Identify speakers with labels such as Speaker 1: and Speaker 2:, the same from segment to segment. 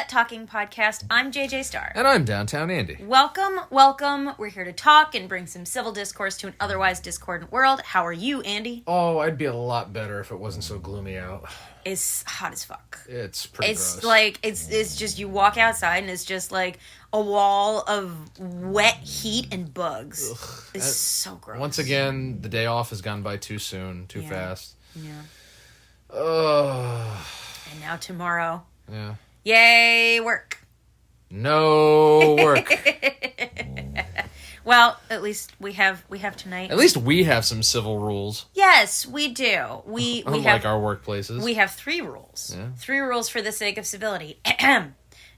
Speaker 1: Talking podcast. I'm JJ Starr.
Speaker 2: And I'm Downtown Andy.
Speaker 1: Welcome, welcome. We're here to talk and bring some civil discourse to an otherwise discordant world. How are you, Andy?
Speaker 2: Oh, I'd be a lot better if it wasn't so gloomy out.
Speaker 1: It's hot as fuck.
Speaker 2: It's pretty gross.
Speaker 1: It's like, it's just, you walk outside and it's just like a wall of wet heat and bugs. Ugh. It's so gross.
Speaker 2: Once again, the day off has gone by too soon, too fast.
Speaker 1: Yeah.
Speaker 2: Ugh.
Speaker 1: And now tomorrow.
Speaker 2: Yeah.
Speaker 1: Yay, work.
Speaker 2: No work.
Speaker 1: Well, at least we have tonight.
Speaker 2: At least we have some civil rules.
Speaker 1: Yes, we do. We
Speaker 2: Unlike our workplaces.
Speaker 1: We have 3 rules.
Speaker 2: Yeah.
Speaker 1: 3 rules for the sake of civility.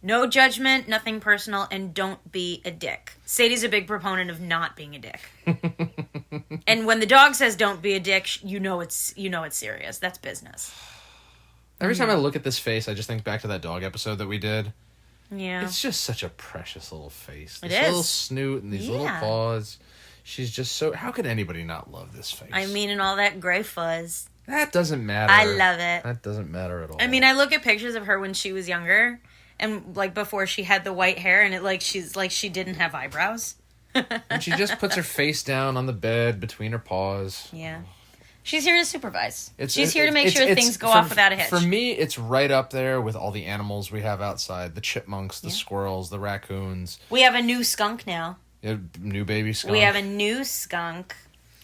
Speaker 1: No judgment, nothing personal, and don't be a dick. Sadie's a big proponent of not being a dick. And when the dog says don't be a dick, you know it's serious. That's business.
Speaker 2: Every time I look at this face, I just think back to that dog episode that we did.
Speaker 1: Yeah.
Speaker 2: It's just such a precious little face.
Speaker 1: It
Speaker 2: this
Speaker 1: is.
Speaker 2: Little snoot and these little paws. She's just so... How could anybody not love this face?
Speaker 1: I mean, and all that gray fuzz.
Speaker 2: That doesn't matter.
Speaker 1: I love it.
Speaker 2: That doesn't matter at all.
Speaker 1: I mean, I look at pictures of her when she was younger, and, like, before she had the white hair, and she's like she didn't have eyebrows.
Speaker 2: And she just puts her face down on the bed between her paws.
Speaker 1: Yeah. She's here to supervise. She's here to make sure things go off without a hitch.
Speaker 2: For me, it's right up there with all the animals we have outside. The chipmunks, the squirrels, the raccoons.
Speaker 1: We have a new skunk now.
Speaker 2: Yeah, new baby skunk.
Speaker 1: We have a new skunk.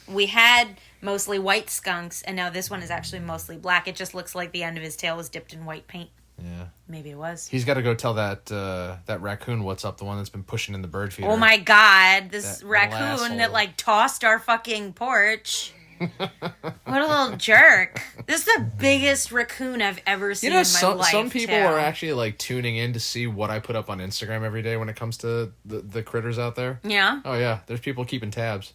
Speaker 1: We had mostly white skunks, and now this one is actually mostly black. It just looks like the end of his tail was dipped in white paint.
Speaker 2: Yeah.
Speaker 1: Maybe it was.
Speaker 2: He's got to go tell that raccoon what's up, the one that's been pushing in the bird feeder.
Speaker 1: Oh my god, this raccoon that, like, tossed our fucking porch. What a little jerk. This is the biggest raccoon I've ever seen in my life.
Speaker 2: Some people are actually, like, tuning in to see what I put up on Instagram every day when it comes to the critters out there.
Speaker 1: Yeah?
Speaker 2: Oh, yeah. There's people keeping tabs.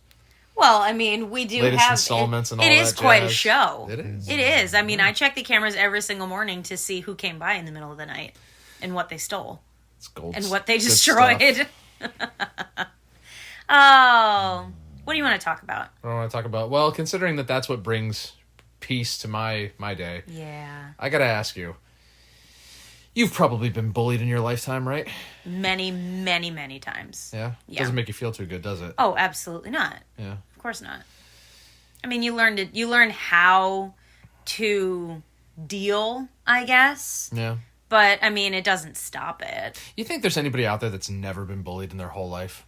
Speaker 1: Well, I mean, we do
Speaker 2: Latest
Speaker 1: have...
Speaker 2: installments and all that
Speaker 1: It is quite a
Speaker 2: jazz.
Speaker 1: show.
Speaker 2: It is.
Speaker 1: It is. I mean, I check the cameras every single morning to see who came by in the middle of the night and what they stole.
Speaker 2: It's gold.
Speaker 1: And what they destroyed. Oh... What do you want to talk about?
Speaker 2: What do I want to talk about? Well, considering that's what brings peace to my day.
Speaker 1: Yeah.
Speaker 2: I gotta ask you. You've probably been bullied in your lifetime, right?
Speaker 1: Many, many, many times.
Speaker 2: Yeah?
Speaker 1: Yeah.
Speaker 2: Doesn't make you feel too good, does it?
Speaker 1: Oh, absolutely not.
Speaker 2: Yeah.
Speaker 1: Of course not. I mean, you learn how to deal, I guess.
Speaker 2: Yeah.
Speaker 1: But, I mean, it doesn't stop it.
Speaker 2: You think there's anybody out there that's never been bullied in their whole life?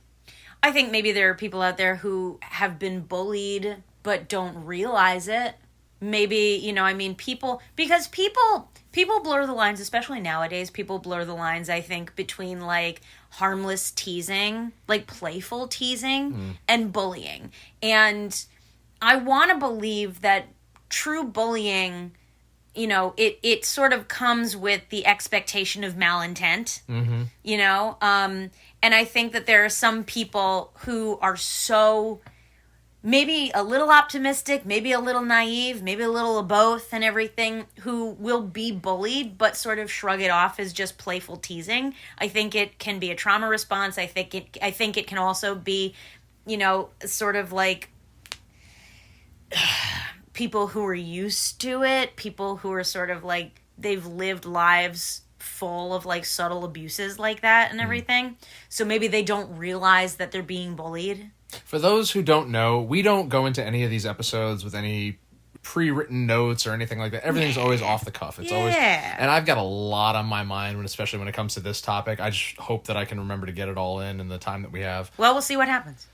Speaker 1: I think maybe there are people out there who have been bullied but don't realize it. Maybe, people blur the lines, especially nowadays. People blur the lines, I think, between, like, harmless teasing, like playful teasing, and bullying. And I want to believe that true bullying, it sort of comes with the expectation of malintent, and I think that there are some people who are so maybe a little optimistic, maybe a little naive, maybe a little of both and everything, who will be bullied but sort of shrug it off as just playful teasing. I think it can be a trauma response. I think it can also be, sort of like people who are used to it, people who are sort of like they've lived lives full of, like, subtle abuses like that and everything. So maybe they don't realize that they're being bullied.
Speaker 2: For those who don't know, we don't go into any of these episodes with any pre-written notes or anything like that. Everything's always off the cuff. It's always, and I've got a lot on my mind, especially when it comes to this topic. I just hope that I can remember to get it all in the time that we have.
Speaker 1: Well, we'll see what happens.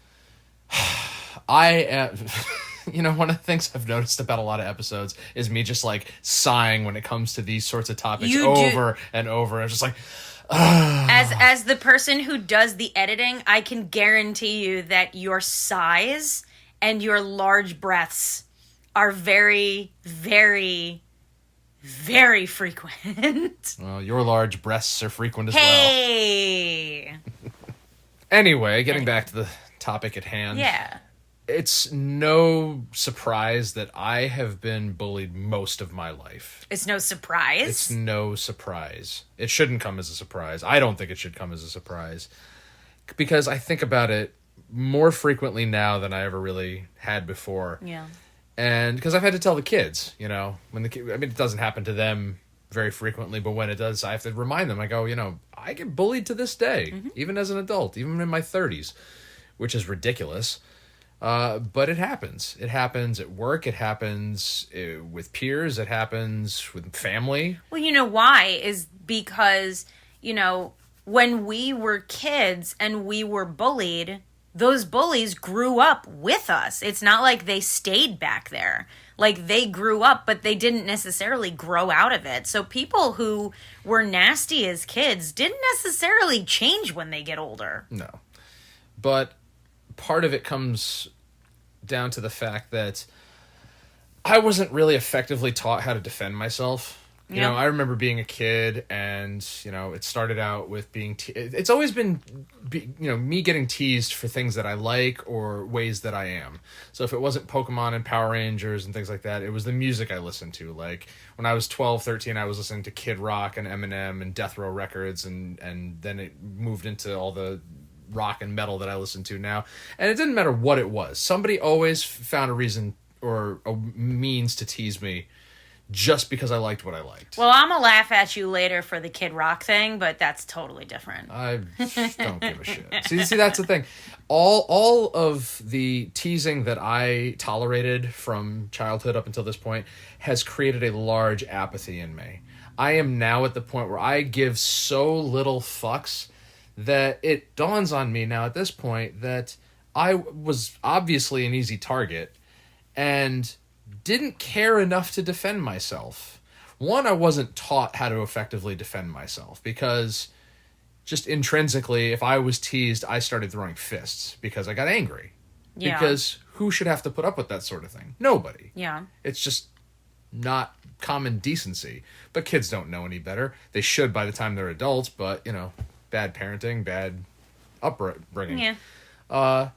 Speaker 2: One of the things I've noticed about a lot of episodes is me just, like, sighing when it comes to these sorts of topics over and over. I'm just like,
Speaker 1: As the person who does the editing, I can guarantee you that your sighs and your large breaths are very, very, very frequent.
Speaker 2: Well, your large breasts are frequent as well.
Speaker 1: Hey!
Speaker 2: Anyway, getting back to the topic at hand.
Speaker 1: Yeah.
Speaker 2: It's no surprise that I have been bullied most of my life.
Speaker 1: It's no surprise?
Speaker 2: It's no surprise. It shouldn't come as a surprise. I don't think it should come as a surprise. Because I think about it more frequently now than I ever really had before.
Speaker 1: Yeah.
Speaker 2: And because I've had to tell the kids, when it doesn't happen to them very frequently, but when it does, I have to remind them. I go, I get bullied to this day, even as an adult, even in my 30s, which is ridiculous. But it happens. It happens at work. It happens with peers. It happens with family.
Speaker 1: Well, you know why? Is because, when we were kids and we were bullied, those bullies grew up with us. It's not like they stayed back there. Like, they grew up, but they didn't necessarily grow out of it. So people who were nasty as kids didn't necessarily change when they get older.
Speaker 2: No. But part of it comes down to the fact that I wasn't really effectively taught how to defend myself. I remember being a kid and, it started out with being... it's always been, me getting teased for things that I like or ways that I am. So if it wasn't Pokemon and Power Rangers and things like that, it was the music I listened to. Like, when I was 12, 13, I was listening to Kid Rock and Eminem and Death Row Records, and then it moved into all the rock and metal that I listen to now. And it didn't matter what it was. Somebody always found a reason or a means to tease me just because I liked what I liked.
Speaker 1: Well, I'm going to laugh at you later for the Kid Rock thing, but that's totally different.
Speaker 2: I don't give a shit. See, that's the thing. All of the teasing that I tolerated from childhood up until this point has created a large apathy in me. I am now at the point where I give so little fucks that it dawns on me now at this point that I was obviously an easy target and didn't care enough to defend myself. One, I wasn't taught how to effectively defend myself because just intrinsically, if I was teased, I started throwing fists because I got angry. Yeah. Because who should have to put up with that sort of thing? Nobody.
Speaker 1: Yeah.
Speaker 2: It's just not common decency. But kids don't know any better. They should by the time they're adults, but, bad parenting, bad upbringing.
Speaker 1: Yeah.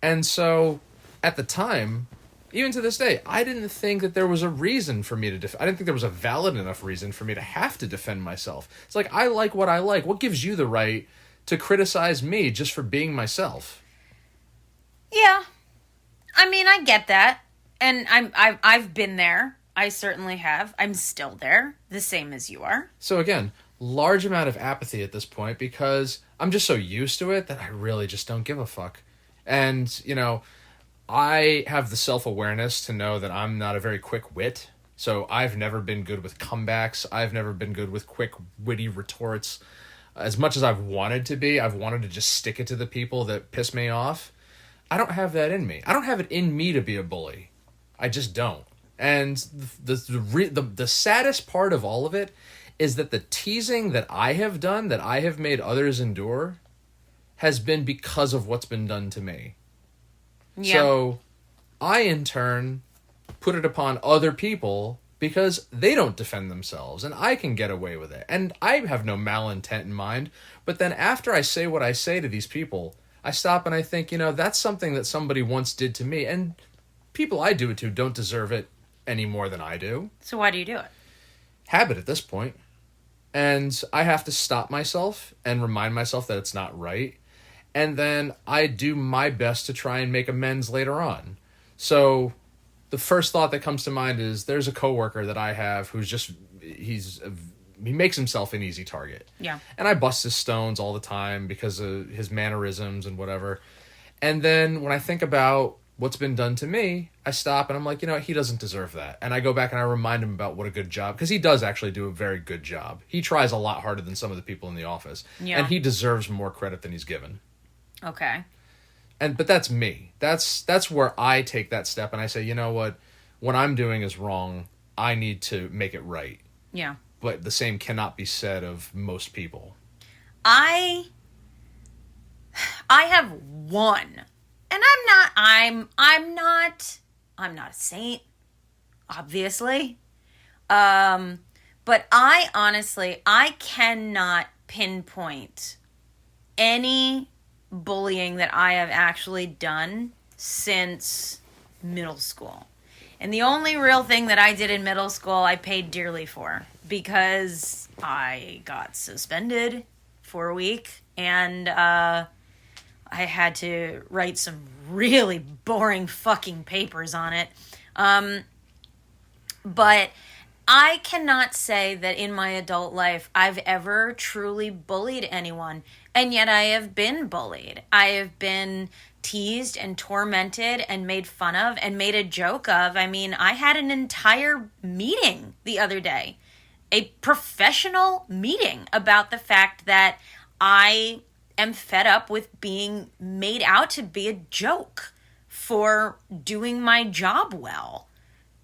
Speaker 2: And so, at the time, even to this day, I didn't think that there was a reason for me to I didn't think there was a valid enough reason for me to have to defend myself. It's like, I like what I like. What gives you the right to criticize me just for being myself?
Speaker 1: Yeah. I mean, I get that. And I've been there. I certainly have. I'm still there, the same as you are.
Speaker 2: So again, large amount of apathy at this point because I'm just so used to it that I really just don't give a fuck. And, I have the self-awareness to know that I'm not a very quick wit. So I've never been good with comebacks. I've never been good with quick, witty retorts. As much as I've wanted to be, I've wanted to just stick it to the people that piss me off. I don't have that in me. I don't have it in me to be a bully. I just don't. And the saddest part of all of it is that the teasing that I have done, that I have made others endure, has been because of what's been done to me. Yeah. So I, in turn, put it upon other people because they don't defend themselves, and I can get away with it. And I have no malintent in mind, but then after I say what I say to these people, I stop and I think, that's something that somebody once did to me, and people I do it to don't deserve it any more than I do.
Speaker 1: So why do you do it?
Speaker 2: Habit at this point. And I have to stop myself and remind myself that it's not right. And then I do my best to try and make amends later on. So the first thought that comes to mind is there's a coworker that I have who's just, he makes himself an easy target.
Speaker 1: Yeah.
Speaker 2: And I bust his stones all the time because of his mannerisms and whatever. And then when I think about what's been done to me, I stop and I'm like, he doesn't deserve that. And I go back and I remind him about what a good job, because he does actually do a very good job. He tries a lot harder than some of the people in the office. Yeah. And he deserves more credit than he's given.
Speaker 1: Okay.
Speaker 2: But that's me. That's where I take that step and I say, what I'm doing is wrong. I need to make it right.
Speaker 1: Yeah.
Speaker 2: But the same cannot be said of most people.
Speaker 1: I have one. And I'm not a saint, obviously. But I cannot pinpoint any bullying that I have actually done since middle school. And the only real thing that I did in middle school, I paid dearly for, because I got suspended for a week, and I had to write some really boring fucking papers on it. But I cannot say that in my adult life I've ever truly bullied anyone, and yet I have been bullied. I have been teased and tormented and made fun of and made a joke of. I mean, I had an entire meeting the other day, a professional meeting, about the fact that I am fed up with being made out to be a joke for doing my job well.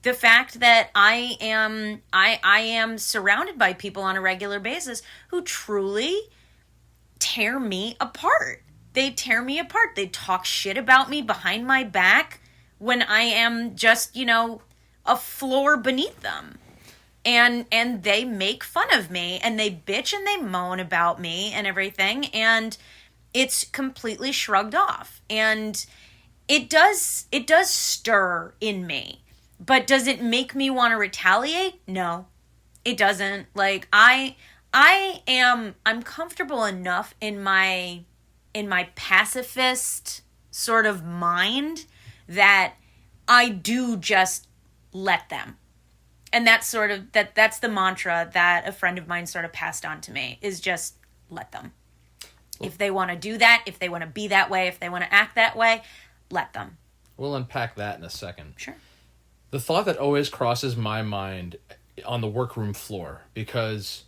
Speaker 1: The fact that I am surrounded by people on a regular basis who truly tear me apart. They tear me apart. They talk shit about me behind my back when I am just, a floor beneath them. And they make fun of me, and they bitch and they moan about me and everything, and it's completely shrugged off. And it does stir in me. But does it make me want to retaliate? No. It doesn't. Like, I'm comfortable enough in my pacifist sort of mind that I do just let them. And that's that's the mantra that a friend of mine sort of passed on to me, is just let them. If they want to do that, if they want to be that way, if they want to act that way, let them.
Speaker 2: We'll unpack that in a second.
Speaker 1: Sure.
Speaker 2: The thought that always crosses my mind on the workroom floor, because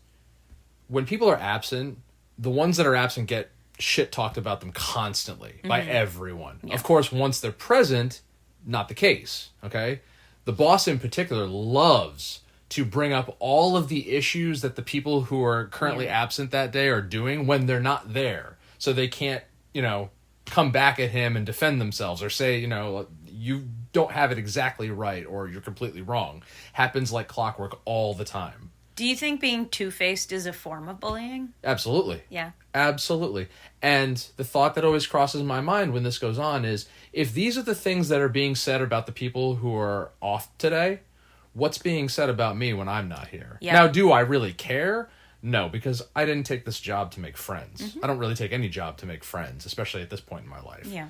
Speaker 2: when people are absent, the ones that are absent get shit talked about them constantly by everyone. Yeah. Of course, once they're present, not the case, okay? The boss in particular loves to bring up all of the issues that the people who are currently absent that day are doing when they're not there. So they can't, come back at him and defend themselves or say, you don't have it exactly right or you're completely wrong. Happens like clockwork all the time.
Speaker 1: Do you think being two-faced is a form of bullying?
Speaker 2: Absolutely.
Speaker 1: Yeah.
Speaker 2: Absolutely. And the thought that always crosses my mind when this goes on is, if these are the things that are being said about the people who are off today, what's being said about me when I'm not here? Yeah. Now, do I really care? No, because I didn't take this job to make friends. Mm-hmm. I don't really take any job to make friends, especially at this point in my life.
Speaker 1: Yeah.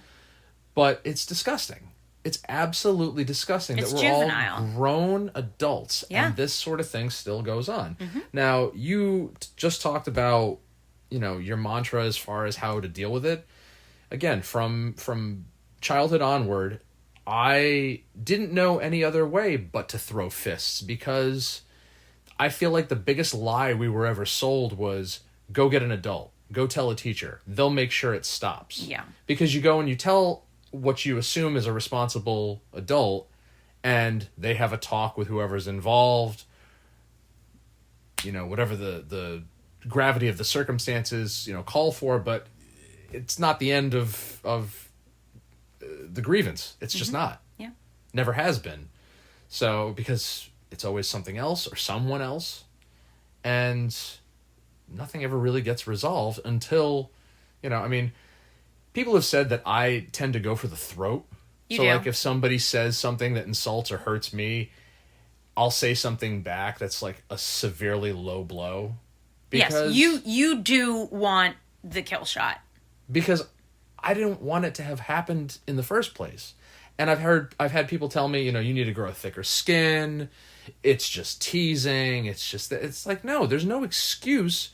Speaker 2: But it's disgusting. It's absolutely disgusting that we're
Speaker 1: juvenile.
Speaker 2: All grown adults, and this sort of thing still goes on. Mm-hmm. Now, you just talked about, your mantra as far as how to deal with it. Again, from childhood onward, I didn't know any other way but to throw fists, because I feel like the biggest lie we were ever sold was, go get an adult, go tell a teacher, they'll make sure it stops.
Speaker 1: Yeah. Because
Speaker 2: you go and you tell what you assume is a responsible adult, and they have a talk with whoever's involved, whatever the gravity of the circumstances, call for, but it's not the end of the grievance. It's just not.
Speaker 1: Yeah.
Speaker 2: Never has been. So, because it's always something else or someone else, and nothing ever really gets resolved until, people have said that I tend to go for the throat.
Speaker 1: You do.
Speaker 2: Like, if somebody says something that insults or hurts me, I'll say something back that's like a severely low blow.
Speaker 1: Because you do want the kill shot.
Speaker 2: Because I didn't want it to have happened in the first place. And I've had people tell me, you need to grow a thicker skin. It's just teasing. It's like, no, there's no excuse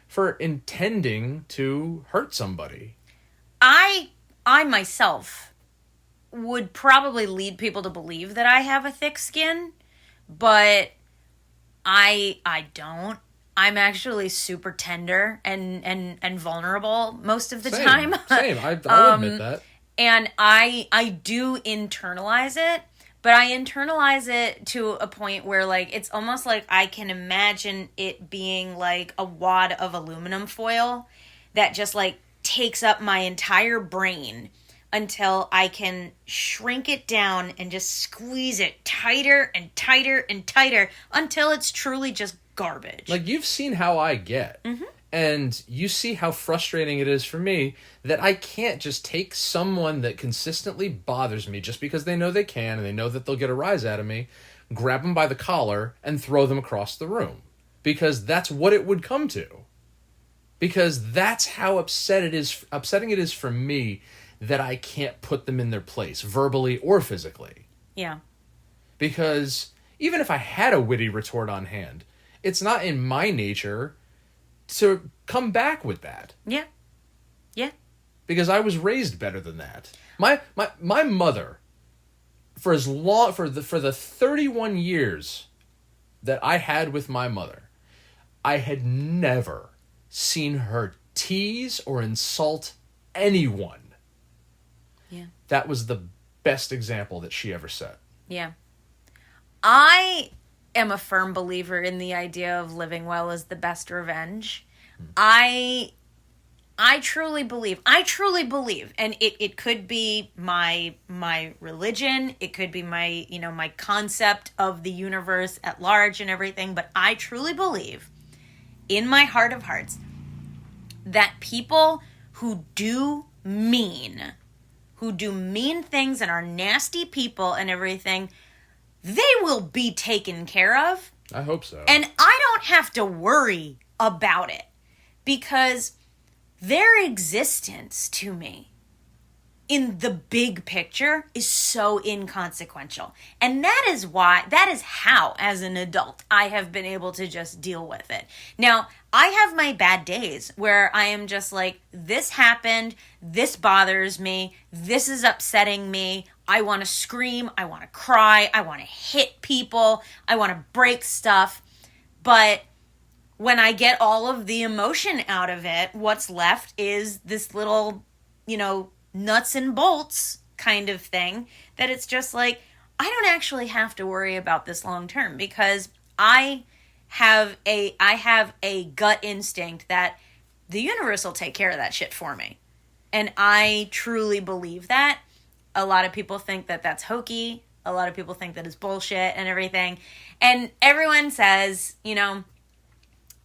Speaker 2: for intending to hurt somebody.
Speaker 1: I myself would probably lead people to believe that I have a thick skin, but I don't. I'm actually super tender and vulnerable most of the time.
Speaker 2: Same. I'll admit that.
Speaker 1: And I do internalize it, but I internalize it to a point where, like, it's almost like I can imagine it being like a wad of aluminum foil that just, like, takes up my entire brain until I can shrink it down and just squeeze it tighter and tighter and tighter until it's truly just garbage.
Speaker 2: Like, you've seen how I get. Mm-hmm. And you see how frustrating it is for me that I can't just take someone that consistently bothers me just because they know they can and they know that they'll get a rise out of me, grab them by the collar, and throw them across the room. Because that's what it would come to. Because that's how upsetting it is for me that I can't put them in their place, verbally or physically.
Speaker 1: Yeah.
Speaker 2: Because even if I had a witty retort on hand, it's not in my nature to come back with that.
Speaker 1: Yeah. Yeah.
Speaker 2: Because I was raised better than that. My mother, for the 31 years that I had with my mother, I had never seen her tease or insult anyone.
Speaker 1: Yeah.
Speaker 2: That was the best example that she ever set.
Speaker 1: Yeah. I am a firm believer in the idea of living well is the best revenge. I truly believe, and it could be my religion, it could be my, my concept of the universe at large and everything, but I truly believe in my heart of hearts that people who do mean things and are nasty people and everything, they will be taken care of.
Speaker 2: I hope so.
Speaker 1: And I don't have to worry about it because their existence to me in the big picture is so inconsequential. And that is how, as an adult, I have been able to just deal with it. Now, I have my bad days where I am just like, this happened, this bothers me, this is upsetting me, I want to scream, I want to cry, I want to hit people, I want to break stuff. But when I get all of the emotion out of it, what's left is this little, nuts and bolts kind of thing that it's just like, I don't actually have to worry about this long term because I have a gut instinct that the universe will take care of that shit for me. And I truly believe that. A lot of people think that that's hokey. A lot of people think that it's bullshit and everything. And everyone says,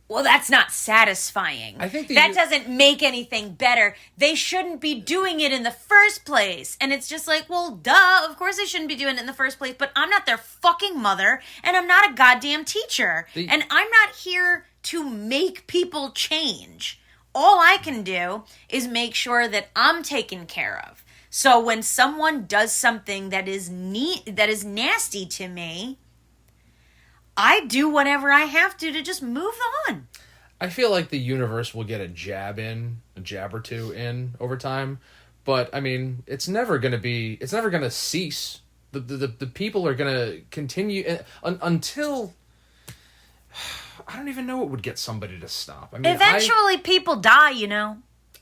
Speaker 1: well, that's not satisfying.
Speaker 2: I think
Speaker 1: that doesn't make anything better. They shouldn't be doing it in the first place. And it's just like, well, duh, of course they shouldn't be doing it in the first place, but I'm not their fucking mother, and I'm not a goddamn teacher. And I'm not here to make people change. All I can do is make sure that I'm taken care of. So when someone does something that is nasty to me, I do whatever I have to just move on.
Speaker 2: I feel like the universe will get a jab or two in over time. But, I mean, it's never going to cease. The people are going to continue until... I don't even know what would get somebody to stop. I mean,
Speaker 1: eventually people die,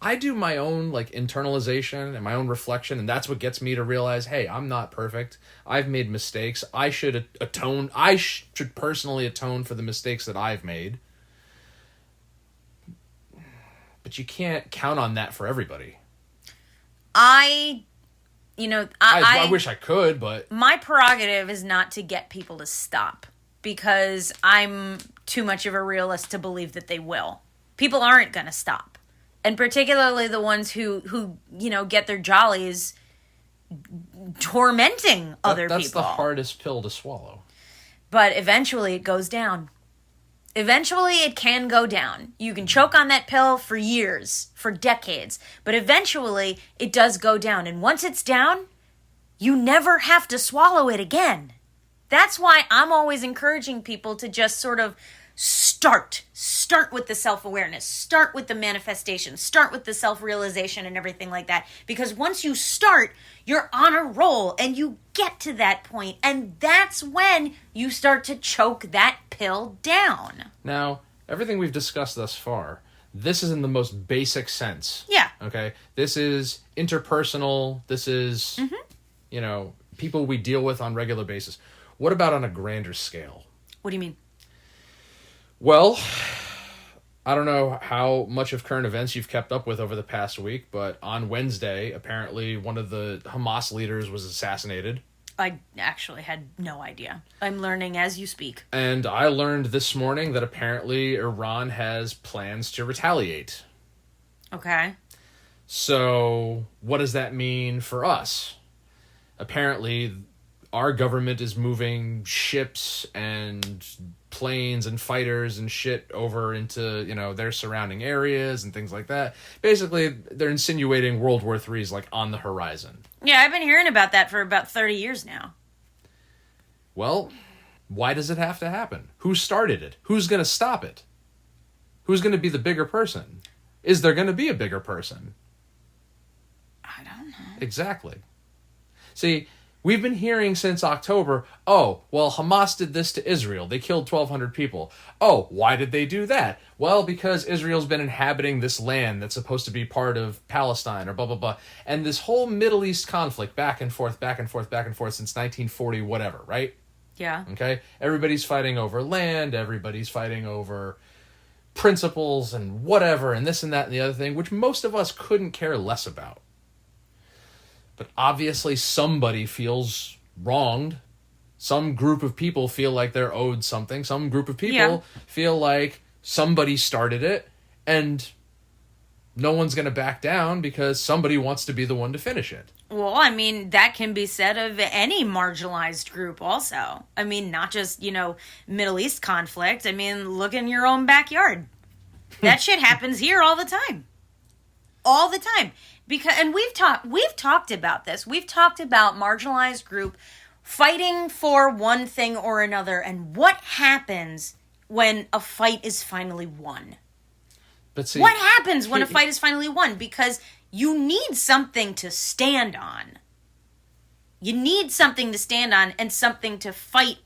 Speaker 2: I do my own internalization and my own reflection, and that's what gets me to realize, hey, I'm not perfect. I've made mistakes. I should atone. I should personally atone for the mistakes that I've made. But you can't count on that for everybody. I wish I could, but
Speaker 1: my prerogative is not to get people to stop because I'm too much of a realist to believe that they will. People aren't going to stop. And particularly the ones who get their jollies tormenting other people.
Speaker 2: That's the hardest pill to swallow.
Speaker 1: But eventually it goes down. Eventually it can go down. You can choke on that pill for years, for decades. But eventually it does go down. And once it's down, you never have to swallow it again. That's why I'm always encouraging people to just sort of start with the self-awareness, start with the manifestation, start with the self-realization and everything like that. Because once you start, you're on a roll and you get to that point, and that's when you start to choke that pill down.
Speaker 2: Now, everything we've discussed thus far, this is in the most basic sense.
Speaker 1: Yeah.
Speaker 2: Okay? This is interpersonal. This is, people we deal with on a regular basis. What about on a grander scale?
Speaker 1: What do you mean?
Speaker 2: Well, I don't know how much of current events you've kept up with over the past week, but on Wednesday, apparently one of the Hamas leaders was assassinated.
Speaker 1: I actually had no idea. I'm learning as you speak.
Speaker 2: And I learned this morning that apparently Iran has plans to retaliate.
Speaker 1: Okay.
Speaker 2: So, what does that mean for us? Apparently, our government is moving ships and planes and fighters and shit over into, their surrounding areas and things like that. Basically, they're insinuating World War III is, on the horizon.
Speaker 1: Yeah, I've been hearing about that for about 30 years now.
Speaker 2: Well, why does it have to happen? Who started it? Who's going to stop it? Who's going to be the bigger person? Is there going to be a bigger person?
Speaker 1: I don't know.
Speaker 2: Exactly. See, we've been hearing since October, oh, well, Hamas did this to Israel. They killed 1,200 people. Oh, why did they do that? Well, because Israel's been inhabiting this land that's supposed to be part of Palestine or blah, blah, blah. And this whole Middle East conflict, back and forth, back and forth, back and forth since 1940, whatever, right?
Speaker 1: Yeah.
Speaker 2: Okay? Everybody's fighting over land. Everybody's fighting over principles and whatever and this and that and the other thing, which most of us couldn't care less about. But obviously somebody feels wronged. Some group of people feel like they're owed something. Some group of people feel like somebody started it and no one's going to back down because somebody wants to be the one to finish it.
Speaker 1: Well, I mean, that can be said of any marginalized group also. I mean, not just, Middle East conflict. I mean, look in your own backyard. That shit happens here all the time. All the time. And we've talked about this. We've talked about marginalized group fighting for one thing or another and what happens when a fight is finally won.
Speaker 2: But see,
Speaker 1: what happens when a fight is finally won? Because you need something to stand on. You need something to stand on and something to fight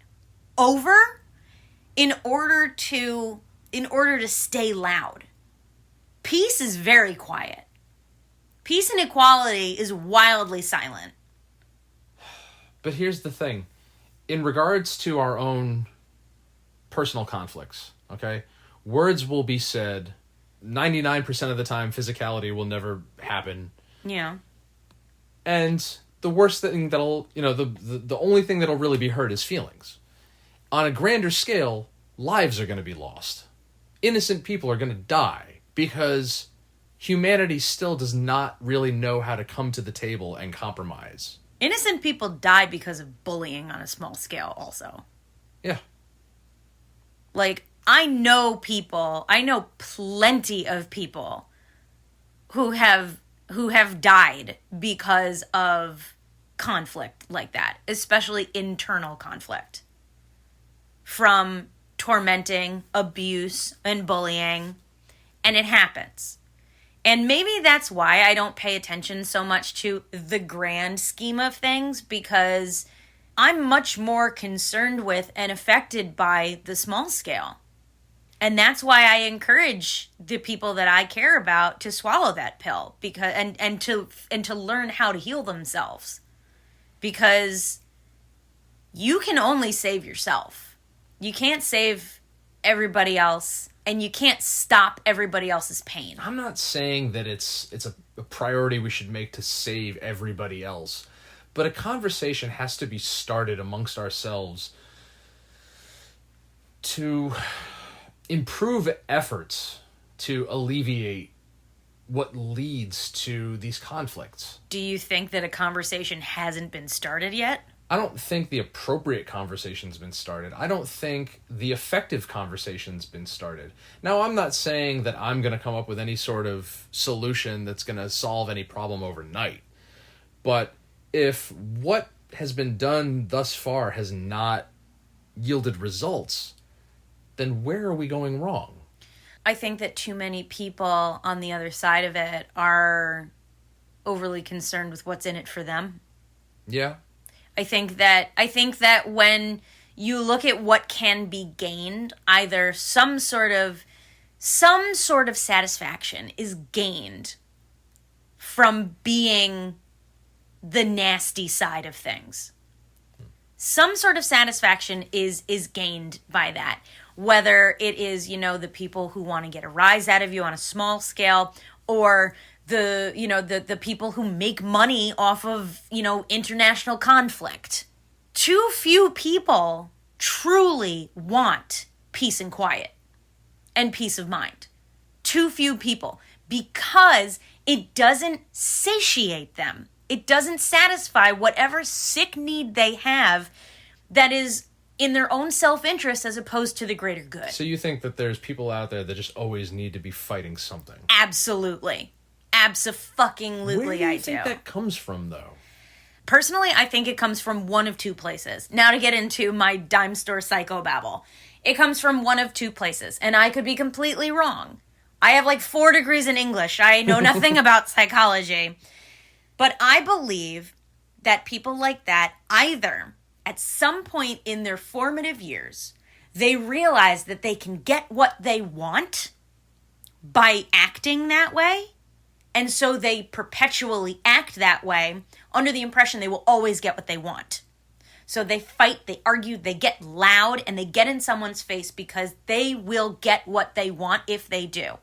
Speaker 1: over in order to stay loud. Peace is very quiet. Peace and equality is wildly silent.
Speaker 2: But here's the thing. In regards to our own personal conflicts, okay, words will be said. 99% of the time, physicality will never happen.
Speaker 1: Yeah.
Speaker 2: And the worst thing that'll, the only thing that'll really be hurt is feelings. On a grander scale, lives are going to be lost. Innocent people are going to die because humanity still does not really know how to come to the table and compromise.
Speaker 1: Innocent people die because of bullying on a small scale also.
Speaker 2: Yeah.
Speaker 1: I know plenty of people who have died because of conflict like that, especially internal conflict. From tormenting, abuse, and bullying, and it happens. And maybe that's why I don't pay attention so much to the grand scheme of things, because I'm much more concerned with and affected by the small scale. And that's why I encourage the people that I care about to swallow that pill, because and to learn how to heal themselves. Because you can only save yourself. You can't save everybody else, and you can't stop everybody else's pain.
Speaker 2: I'm not saying that it's a priority we should make to save everybody else, but a conversation has to be started amongst ourselves to improve efforts to alleviate what leads to these conflicts.
Speaker 1: Do you think that a conversation hasn't been started yet?
Speaker 2: I don't think the appropriate conversation's been started. I don't think the effective conversation's been started. Now, I'm not saying that I'm going to come up with any sort of solution that's going to solve any problem overnight. But if what has been done thus far has not yielded results, then where are we going wrong?
Speaker 1: I think that too many people on the other side of it are overly concerned with what's in it for them.
Speaker 2: Yeah.
Speaker 1: I think that when you look at what can be gained, either some sort of satisfaction is gained from being the nasty side of things. Some sort of satisfaction is gained by that. Whether it is, the people who want to get a rise out of you on a small scale, or the people who make money off of, international conflict. too few people truly want peace and quiet and peace of mind. Too few people, because it doesn't satiate them. It doesn't satisfy whatever sick need they have that is in their own self-interest as opposed to the greater good.
Speaker 2: So you think that there's people out there that just always need to be fighting something?
Speaker 1: Absolutely. Abso-fucking-lutely,
Speaker 2: Where do you
Speaker 1: I
Speaker 2: think
Speaker 1: do.
Speaker 2: that comes from, though?
Speaker 1: Personally, I think it comes from one of two places. Now to get into my dime store psychobabble. It comes from one of two places, and I could be completely wrong. I have like 4 degrees in English. I know nothing about psychology. But I believe that people like that either at some point in their formative years, they realize that they can get what they want by acting that way. And so they perpetually act that way under the impression they will always get what they want. So they fight, they argue, they get loud, and they get in someone's face because they will get what they want if they do.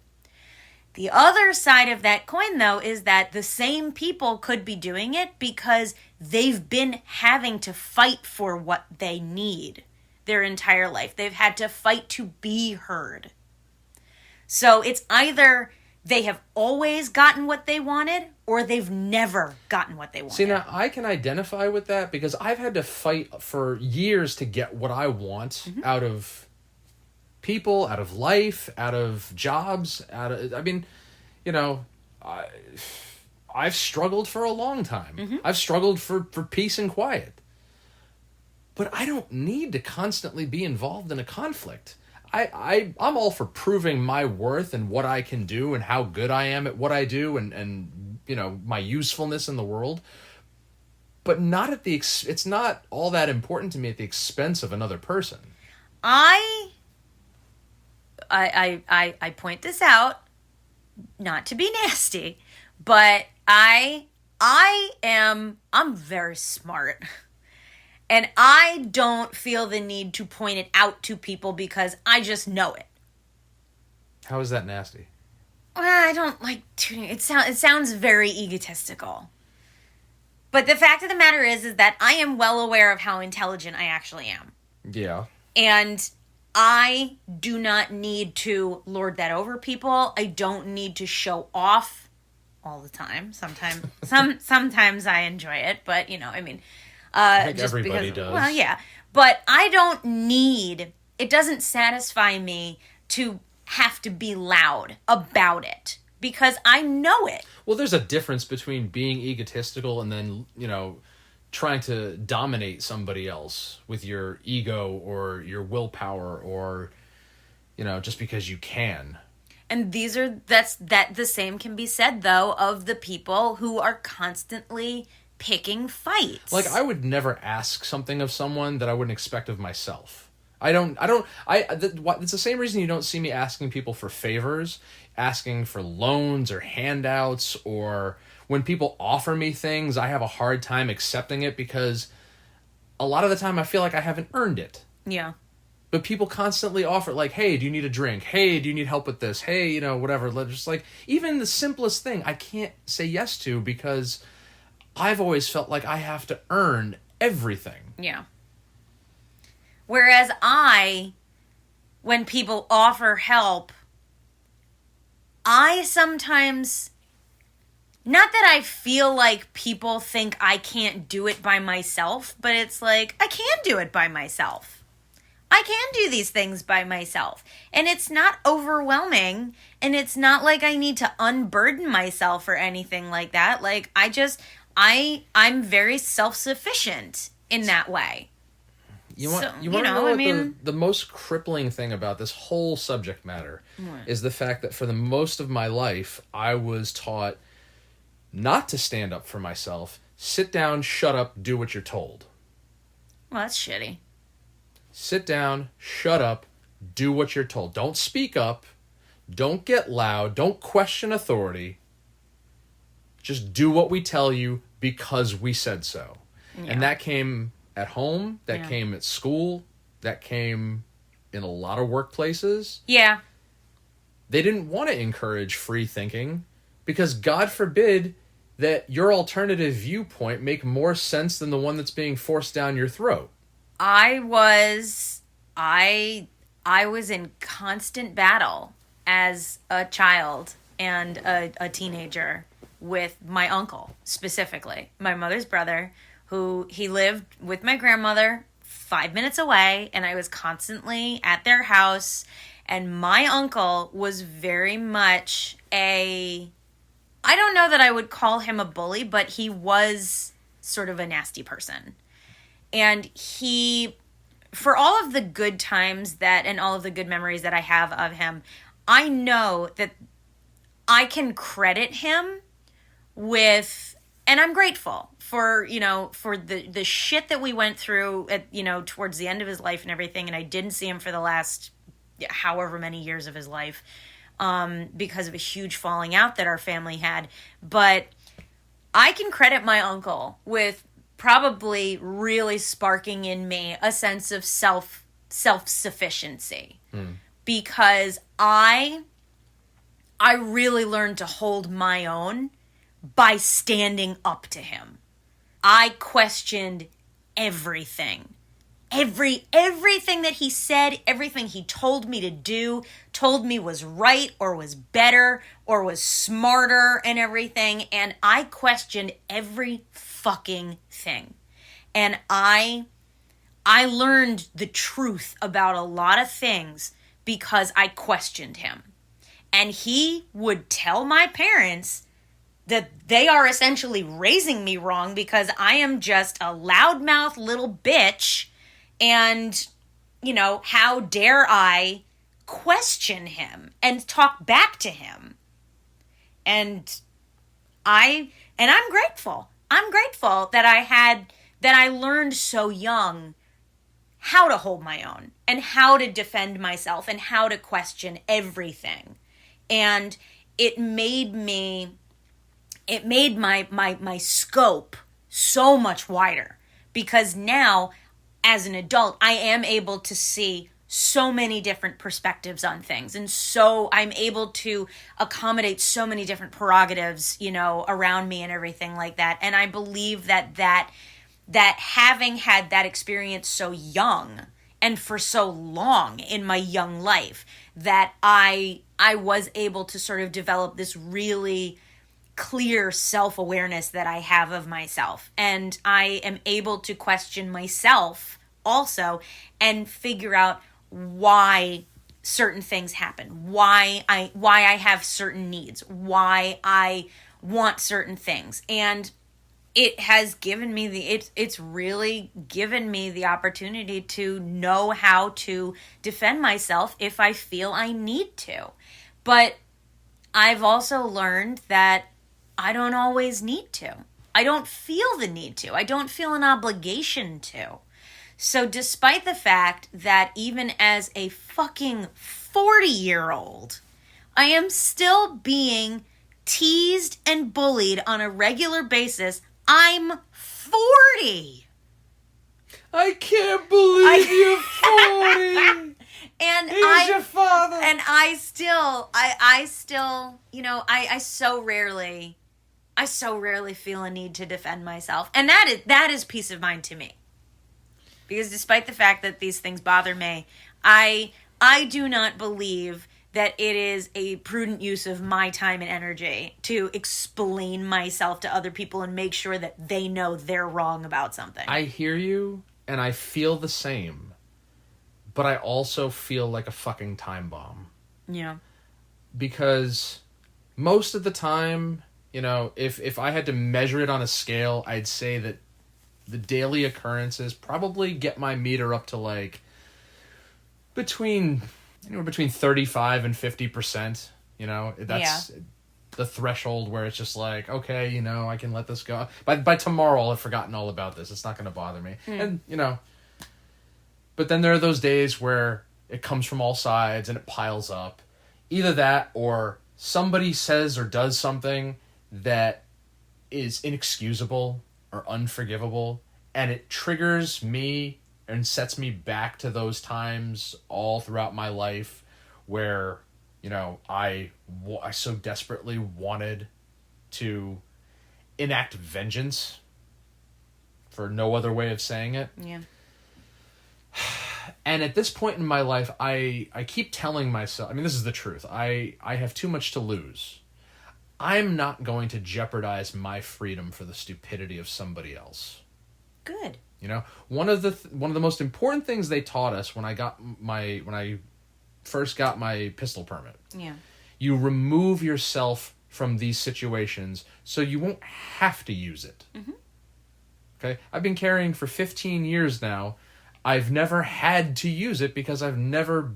Speaker 1: The other side of that coin, though, is that the same people could be doing it because they've been having to fight for what they need their entire life. They've had to fight to be heard. So it's either they have always gotten what they wanted or they've never gotten what they wanted.
Speaker 2: See, now, I can identify with that because I've had to fight for years to get what I want out of people, out of life, out of jobs, I've struggled for a long time. I've struggled for peace and quiet. But I don't need to constantly be involved in a conflict. I'm all for proving my worth and what I can do and how good I am at what I do and my usefulness in the world. But not at the it's not all that important to me at the expense of another person.
Speaker 1: I point this out, not to be nasty, but I'm very smart. And I don't feel the need to point it out to people because I just know it.
Speaker 2: How is that nasty?
Speaker 1: Well, I don't like tuning. It sounds very egotistical. But the fact of the matter is that I am well aware of how intelligent I actually am.
Speaker 2: Yeah.
Speaker 1: And I do not need to lord that over people. I don't need to show off all the time. Sometimes I enjoy it, but
Speaker 2: I think everybody does.
Speaker 1: Well, yeah. But I don't need, it doesn't satisfy me to have to be loud about it because I know it.
Speaker 2: Well, there's a difference between being egotistical and then, trying to dominate somebody else with your ego or your willpower or, just because you can.
Speaker 1: And the same can be said, though, of the people who are constantly picking fights.
Speaker 2: Like, I would never ask something of someone that I wouldn't expect of myself. It's the same reason you don't see me asking people for favors, asking for loans or handouts, or when people offer me things, I have a hard time accepting it because a lot of the time I feel like I haven't earned it.
Speaker 1: Yeah.
Speaker 2: But people constantly offer, like, hey, do you need a drink? Hey, do you need help with this? Hey, whatever. Just like, even the simplest thing I can't say yes to because I've always felt like I have to earn everything.
Speaker 1: Yeah. Whereas when people offer help, I sometimes, not that I feel like people think I can't do it by myself, but it's like, I can do it by myself. I can do these things by myself. And it's not overwhelming, and it's not like I need to unburden myself or anything like that. Like, I'm very self-sufficient in that way.
Speaker 2: You want to know what the most crippling thing about this whole subject matter is the fact that for the most of my life, I was taught not to stand up for myself, sit down, shut up, do what you're told.
Speaker 1: Well, that's shitty.
Speaker 2: Sit down, shut up, do what you're told. Don't speak up, don't get loud, don't question authority. Just do what we tell you because we said so. Yeah. And that came at home, that came at school, that came in a lot of workplaces.
Speaker 1: Yeah.
Speaker 2: They didn't want to encourage free thinking because, God forbid, that your alternative viewpoint make more sense than the one that's being forced down your throat?
Speaker 1: I was in constant battle as a child and a teenager with my uncle, specifically my mother's brother, who he lived with my grandmother 5 minutes away, and I was constantly at their house. And my uncle was very much I don't know that I would call him a bully, but he was sort of a nasty person. And he, for all of the good times and all of the good memories that I have of him, I know that I can credit him with, and I'm grateful for, for the shit that we went through at, towards the end of his life and everything. And I didn't see him for the last however many years of his life, because of a huge falling out that our family had. But I can credit my uncle with probably really sparking in me a sense of self-sufficiency, because I really learned to hold my own by standing up to him. I questioned everything. Everything that he said, everything he told me to do, told me was right or was better or was smarter and everything. And I questioned every fucking thing. And I learned the truth about a lot of things because I questioned him. And he would tell my parents that they are essentially raising me wrong because I am just a loudmouth little bitch. And, how dare I question him and talk back to him? And I'm grateful. I'm grateful that I learned so young how to hold my own and how to defend myself and how to question everything. And it made my scope so much wider, because now, as an adult, I am able to see so many different perspectives on things. And so I'm able to accommodate so many different prerogatives, around me and everything like that. And I believe that having had that experience so young and for so long in my young life, that I was able to sort of develop this really clear self-awareness that I have of myself. And I am able to question myself also and figure out why certain things happen, why I have certain needs, why I want certain things. And it has given me it's really given me the opportunity to know how to defend myself if I feel I need to. But I've also learned that I don't always need to. I don't feel the need to. I don't feel an obligation to. So despite the fact that even as a fucking 40-year-old, I am still being teased and bullied on a regular basis, I'm 40.
Speaker 2: I can't believe you're 40.
Speaker 1: And
Speaker 2: He's your father.
Speaker 1: And I still, I so rarely feel a need to defend myself. And that is peace of mind to me. Because despite the fact that these things bother me, I do not believe that it is a prudent use of my time and energy to explain myself to other people and make sure that they know they're wrong about something.
Speaker 2: I hear you, and I feel the same. But I also feel like a fucking time bomb.
Speaker 1: Yeah.
Speaker 2: Because most of the time, if I had to measure it on a scale, I'd say that the daily occurrences probably get my meter up to like anywhere between 35 and 50%. That's the threshold where it's just like, okay, I can let this go. By tomorrow, I'll have forgotten all about this. It's not going to bother me. And, but then there are those days where it comes from all sides and it piles up. Either that or somebody says or does something that is inexcusable or unforgivable, and it triggers me and sets me back to those times all throughout my life where, I so desperately wanted to enact vengeance, for no other way of saying it.
Speaker 1: Yeah.
Speaker 2: And at this point in my life, I keep telling myself, I mean, this is the truth. I have too much to lose. I'm not going to jeopardize my freedom for the stupidity of somebody else.
Speaker 1: Good.
Speaker 2: You know, one of the most important things they taught us when I first got my pistol permit.
Speaker 1: Yeah.
Speaker 2: You remove yourself from these situations so you won't have to use it. Mm-hmm. Okay? I've been carrying for 15 years now. I've never had to use it because I've never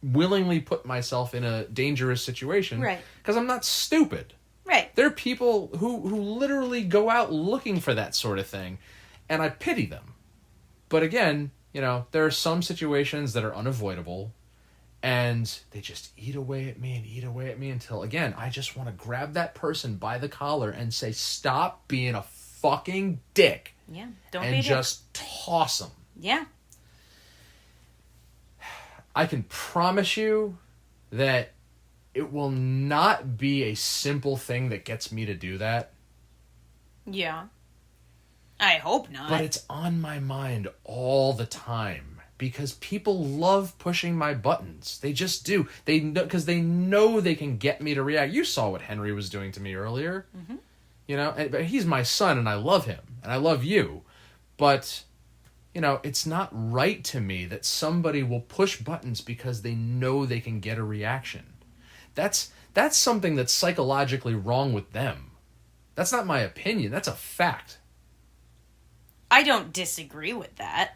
Speaker 2: willingly put myself in a dangerous situation.
Speaker 1: Right.
Speaker 2: Because I'm not stupid.
Speaker 1: Right.
Speaker 2: There are people who literally go out looking for that sort of thing, and I pity them. But again, you know, there are some situations that are unavoidable, and they just eat away at me until, again, I just want to grab that person by the collar and say, stop being a fucking dick.
Speaker 1: Yeah. Don't be a
Speaker 2: and
Speaker 1: dick.
Speaker 2: just toss them.
Speaker 1: Yeah.
Speaker 2: I can promise you that it will not be a simple thing that gets me to do that.
Speaker 1: Yeah. I hope not.
Speaker 2: But it's on my mind all the time because people love pushing my buttons. They just do. They know, because they know they can get me to react. You saw what Henry was doing to me earlier. Mm-hmm. You know, but he's my son and I love him and I love you. But, you know, it's not right to me that somebody will push buttons because they know they can get a reaction. That's something that's psychologically wrong with them. That's not my opinion. That's a fact.
Speaker 1: I don't disagree with that.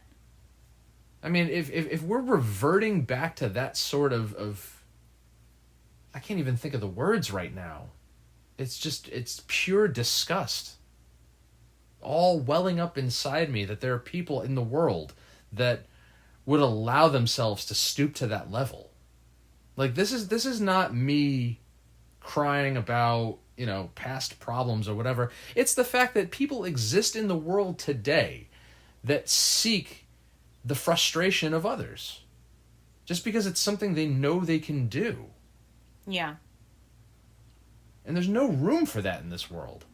Speaker 2: I mean, if we're reverting back to that sort of I can't even think of the words right now. It's pure disgust. All welling up inside me that there are people in the world that would allow themselves to stoop to that level. Like, this is not me crying about, you know, past problems or whatever. It's the fact that people exist in the world today that seek the frustration of others. Just because it's something they know they can do.
Speaker 1: Yeah.
Speaker 2: And there's no room for that in this world.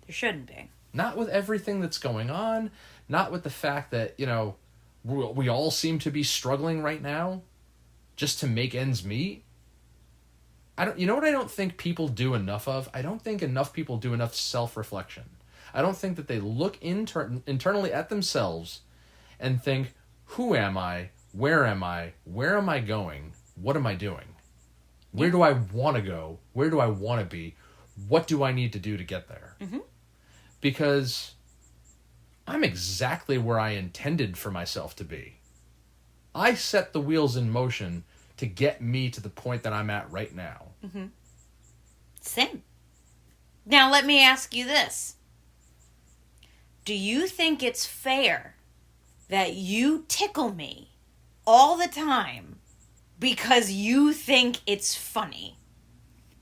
Speaker 1: There shouldn't be.
Speaker 2: Not with everything that's going on. Not with the fact that, you know, we all seem to be struggling right now just to make ends meet. You know what I don't think people do enough of? I don't think enough people do enough self-reflection. I don't think that they look internally at themselves and think, who am I? Where am I? Where am I going? What am I doing? Where do I want to go? Where do I want to be? What do I need to do to get there? Mm-hmm. Because I'm exactly where I intended for myself to be. I set the wheels in motion to get me to the point that I'm at right now.
Speaker 1: Mm-hmm. Same. Now let me ask you this. Do you think it's fair that you tickle me all the time because you think it's funny?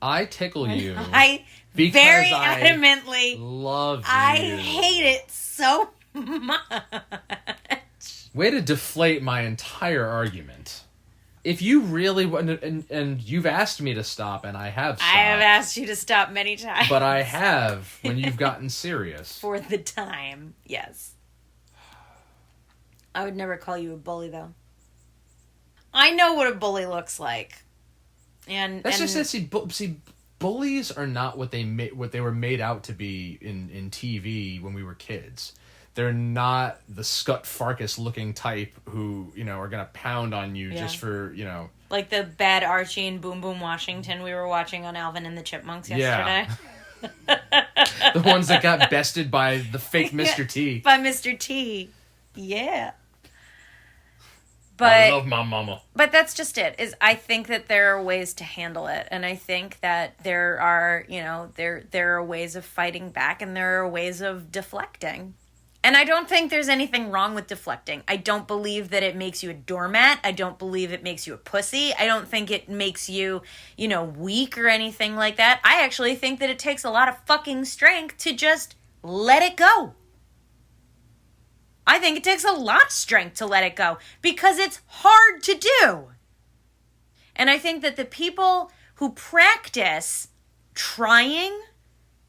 Speaker 2: I tickle you
Speaker 1: I
Speaker 2: because
Speaker 1: very
Speaker 2: I
Speaker 1: adamantly
Speaker 2: love you.
Speaker 1: I hate it so much.
Speaker 2: Way to deflate my entire argument. If you really want, and you've asked me to stop, and I have stopped.
Speaker 1: I have asked you to stop many times.
Speaker 2: But I have when you've gotten serious.
Speaker 1: For the time, yes. I would never call you a bully, though. I know what a bully looks like. And
Speaker 2: that's just it. See, bullies are not what they were made out to be in TV when we were kids. They're not the Scut Farkus looking type who, you know, are going to pound on you just for, you know.
Speaker 1: Like the bad Archie and Boom Boom Washington we were watching on Alvin and the Chipmunks yesterday.
Speaker 2: Yeah. The ones that got bested by the fake Mr. T.
Speaker 1: By Mr. T. Yeah. But
Speaker 2: I love my mama.
Speaker 1: But that's just it. I think that there are ways to handle it. And I think that there are, you know, there are ways of fighting back and there are ways of deflecting. And I don't think there's anything wrong with deflecting. I don't believe that it makes you a doormat. I don't believe it makes you a pussy. I don't think it makes you, you know, weak or anything like that. I actually think that it takes a lot of fucking strength to just let it go. I think it takes a lot of strength to let it go because it's hard to do. And I think that the people who practice trying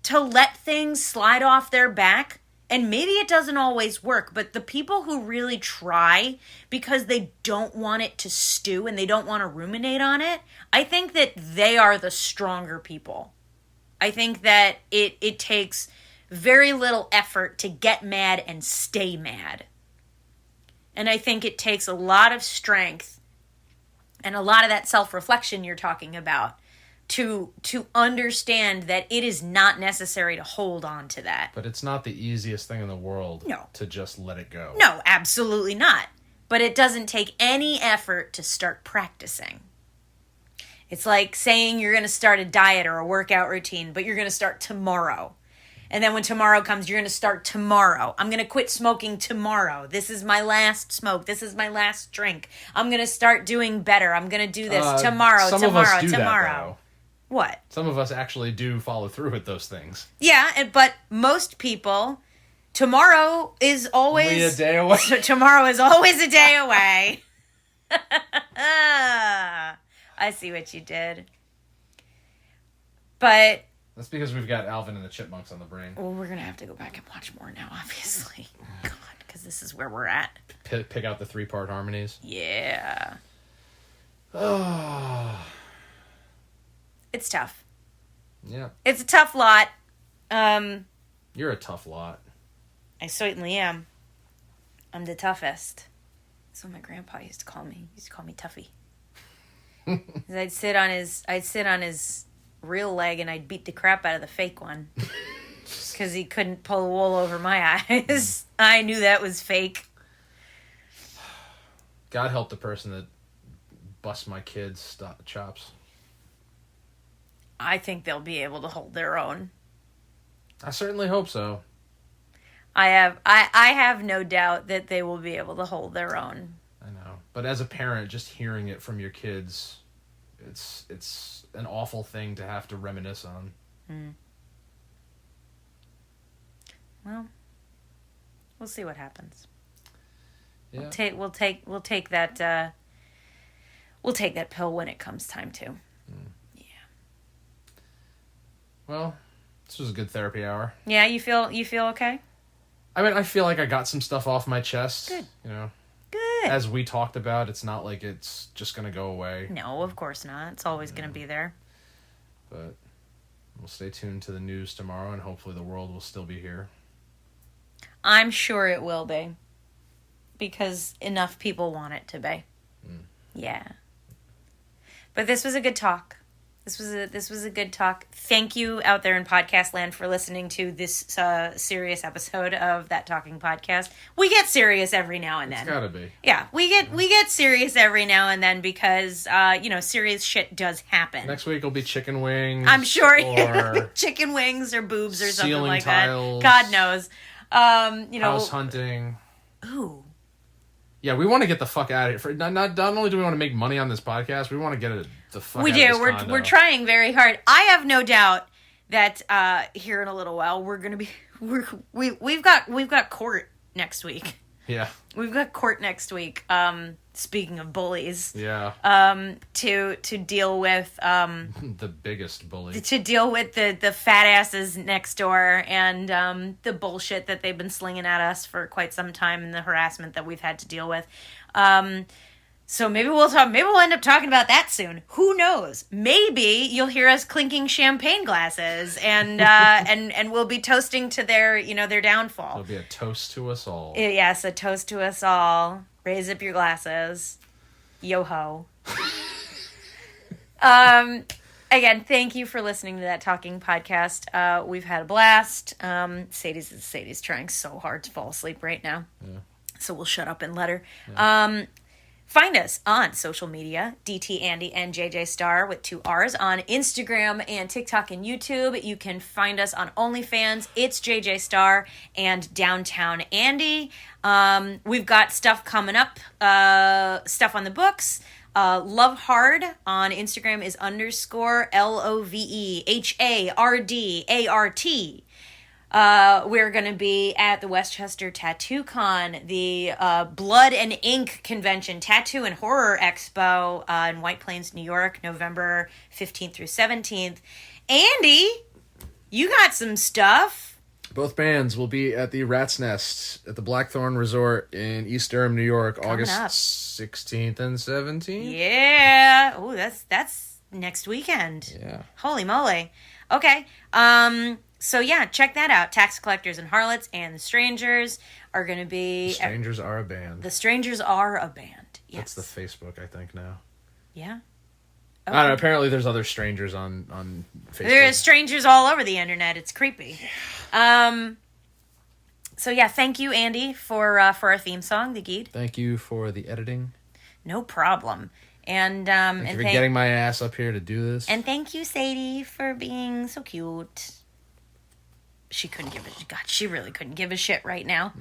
Speaker 1: to let things slide off their back. And maybe it doesn't always work, but the people who really try because they don't want it to stew and they don't want to ruminate on it, I think that they are the stronger people. I think that it takes very little effort to get mad and stay mad. And I think it takes a lot of strength and a lot of that self-reflection you're talking about to understand that it is not necessary to hold on to that.
Speaker 2: But it's not the easiest thing in the world
Speaker 1: No.
Speaker 2: to just let it go.
Speaker 1: No, absolutely not. But it doesn't take any effort to start practicing. It's like saying you're going to start a diet or a workout routine, but you're going to start tomorrow. And then when tomorrow comes, you're going to start tomorrow. I'm going to quit smoking tomorrow. This is my last smoke. This is my last drink. I'm going to start doing better. I'm going to do this tomorrow.
Speaker 2: Some of us do that, though.
Speaker 1: What?
Speaker 2: Some of us actually do follow through with those things.
Speaker 1: Yeah, but most people, tomorrow is always...
Speaker 2: Only a day away.
Speaker 1: Tomorrow is always a day away. I see what you did. But...
Speaker 2: That's because we've got Alvin and the Chipmunks on the brain.
Speaker 1: Well, we're going to have to go back and watch more now, obviously. God, because this is where we're at.
Speaker 2: Pick out the 3-part harmonies.
Speaker 1: Yeah.
Speaker 2: Oh...
Speaker 1: It's tough.
Speaker 2: Yeah.
Speaker 1: It's a tough lot.
Speaker 2: You're a tough lot.
Speaker 1: I certainly am. I'm the toughest. That's what my grandpa used to call me. He used to call me Tuffy. 'Cause I'd sit on his real leg and I'd beat the crap out of the fake one. Because he couldn't pull the wool over my eyes. I knew that was fake.
Speaker 2: God help the person that busts my kids' chops.
Speaker 1: I think they'll be able to hold their own.
Speaker 2: I certainly hope so.
Speaker 1: I have no doubt that they will be able to hold their own.
Speaker 2: I know. But as a parent, just hearing it from your kids, it's an awful thing to have to reminisce on.
Speaker 1: Mm. Well, we'll see what happens. Yeah. We'll take that pill when it comes time to.
Speaker 2: Well, this was a good therapy hour.
Speaker 1: Yeah, you feel okay?
Speaker 2: I mean, I feel like I got some stuff off my chest.
Speaker 1: Good.
Speaker 2: You know.
Speaker 1: Good.
Speaker 2: As we talked about, it's not like it's just going to go away.
Speaker 1: No, of course not. It's always going to be there.
Speaker 2: But we'll stay tuned to the news tomorrow, and hopefully the world will still be here.
Speaker 1: I'm sure it will be. Because enough people want it to be. Mm. Yeah. But this was a good talk. This was a good talk. Thank you out there in podcast land for listening to this serious episode of That Talking Podcast. We get serious every now and then.
Speaker 2: It's gotta be.
Speaker 1: Yeah, we get serious every now and then because serious shit does happen.
Speaker 2: Next week will be chicken wings.
Speaker 1: I'm sure it'll be chicken wings or boobs or something like
Speaker 2: tiles,
Speaker 1: that. God knows.
Speaker 2: House hunting.
Speaker 1: Ooh.
Speaker 2: Yeah, we want to get the fuck out of here. Not only do we want to make money on this podcast, we want to get the fuck out of this condo.
Speaker 1: We're trying very hard. I have no doubt that here in a little while we've got court next week.
Speaker 2: Yeah. We've
Speaker 1: got court next week. Speaking of bullies.
Speaker 2: Yeah.
Speaker 1: To deal with
Speaker 2: the biggest bully.
Speaker 1: To deal with the fat asses next door and the bullshit that they've been slinging at us for quite some time and the harassment that we've had to deal with. So maybe we'll end up talking about that soon. Who knows? Maybe you'll hear us clinking champagne glasses and and we'll be toasting to their downfall.
Speaker 2: There'll be a toast to us all.
Speaker 1: Yes, a toast to us all. Raise up your glasses. Yo ho. Again, thank you for listening to That Talking Podcast. We've had a blast. Sadie's trying so hard to fall asleep right now. Yeah. So we'll shut up and let her. Yeah. Find us on social media, DT Andy and JJ Star with 2 R's on Instagram and TikTok and YouTube. You can find us on OnlyFans. It's JJ Star and Downtown Andy. We've got stuff coming up, stuff on the books. Love Hard on Instagram is _LOVEHARDART. We're going to be at the Westchester Tattoo Con, the Blood and Ink Convention, Tattoo and Horror Expo in White Plains, New York, November 15th through 17th. Andy, You got some stuff.
Speaker 2: Both bands will be at the Rat's Nest at the Blackthorn Resort in East Durham, New York, August 16th and 17th.
Speaker 1: Yeah. Oh, that's next weekend.
Speaker 2: Yeah.
Speaker 1: Holy moly. Okay. So yeah, check that out. Tax Collectors and Harlots and The Strangers are going to be...
Speaker 2: The Strangers are a band.
Speaker 1: The Strangers are a band. Yes.
Speaker 2: That's the Facebook, I think, now.
Speaker 1: Yeah.
Speaker 2: Okay. I don't know. Apparently there's other strangers on Facebook.
Speaker 1: There's strangers all over the internet. It's creepy. Yeah. So yeah, thank you, Andy, for our theme song, The Guide.
Speaker 2: Thank you for the editing.
Speaker 1: No problem. And
Speaker 2: thank you for getting my ass up here to do this.
Speaker 1: And thank you, Sadie, for being so cute. She couldn't give a... God, she really couldn't give a shit right now.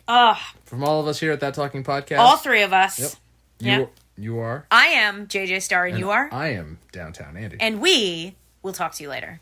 Speaker 2: Yeah. From all of us here at That Talking Podcast.
Speaker 1: All three of us.
Speaker 2: Yep. You are.
Speaker 1: I am JJ Starr, and you are?
Speaker 2: I am Downtown Andy.
Speaker 1: And we will talk to you later.